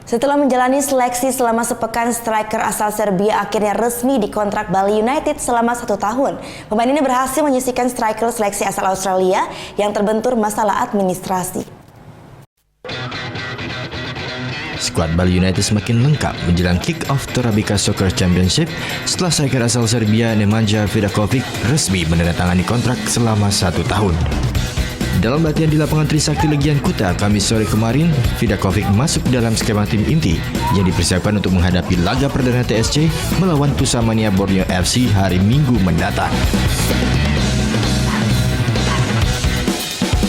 Setelah menjalani seleksi selama sepekan, striker asal Serbia akhirnya resmi dikontrak Bali United selama 1 tahun. Pemain ini berhasil menyisihkan striker seleksi asal Australia yang terbentur masalah administrasi. Skuad Bali United semakin lengkap menjelang kick-off Torabika Soccer Championship setelah striker asal Serbia Nemanja Vidakovic resmi menandatangani kontrak selama 1 tahun. Dalam latihan di lapangan Trisakti Legian Kuta Kamis sore kemarin, Vidakovic masuk dalam skema tim inti yang dipersiapkan untuk menghadapi laga perdana TSC melawan Pusamania Borneo FC hari Minggu mendatang.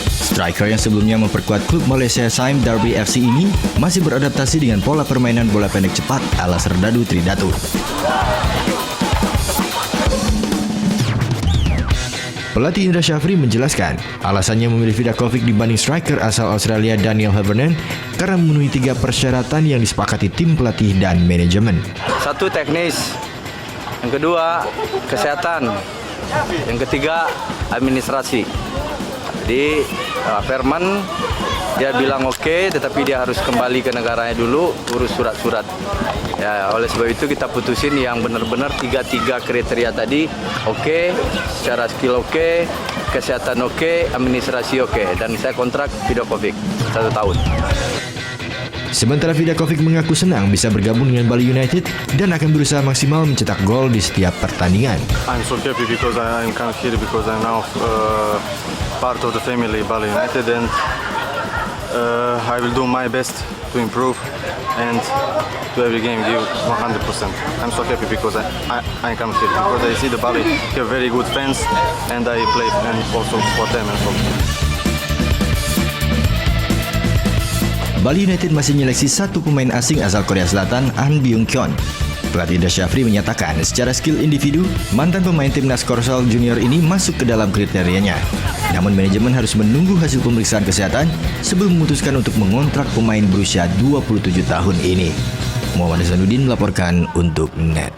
Striker yang sebelumnya memperkuat klub Malaysia Sime Derby FC ini masih beradaptasi dengan pola permainan bola pendek cepat ala Serdadu Tridatu. Pelatih Indra Syafri menjelaskan alasannya memilih Vidakovic dibanding striker asal Australia Daniel Heffernan karena memenuhi 3 persyaratan yang disepakati tim pelatih dan manajemen. 1, teknis. Yang kedua, kesehatan. Yang ketiga, administrasi. Jadi Ferman dia bilang oke, tetapi dia harus kembali ke negaranya dulu urus surat-surat. Ya, oleh sebab itu kita putusin yang benar-benar 3 kriteria tadi oke, secara skill oke, kesehatan oke, administrasi oke, dan saya kontrak Vidakovic 1 tahun. Sementara Vidakovic mengaku senang bisa bergabung dengan Bali United dan akan berusaha maksimal mencetak gol di setiap pertandingan. I'm so happy because I'm come here because I'm now part of the family Bali United and I will do my best to improve and to every game give 100%. I'm so happy because I come here because I see the Bali have very good fans and I play and also for them and so. Bali United masih menyeleksi 1 pemain asing asal Korea Selatan, An Byung-kyun. Pelatih Indra Syafri menyatakan secara skill individu, mantan pemain timnas Korsel Junior ini masuk ke dalam kriterianya. Namun manajemen harus menunggu hasil pemeriksaan kesehatan sebelum memutuskan untuk mengontrak pemain berusia 27 tahun ini. Muhammad Hasanuddin melaporkan untuk NET.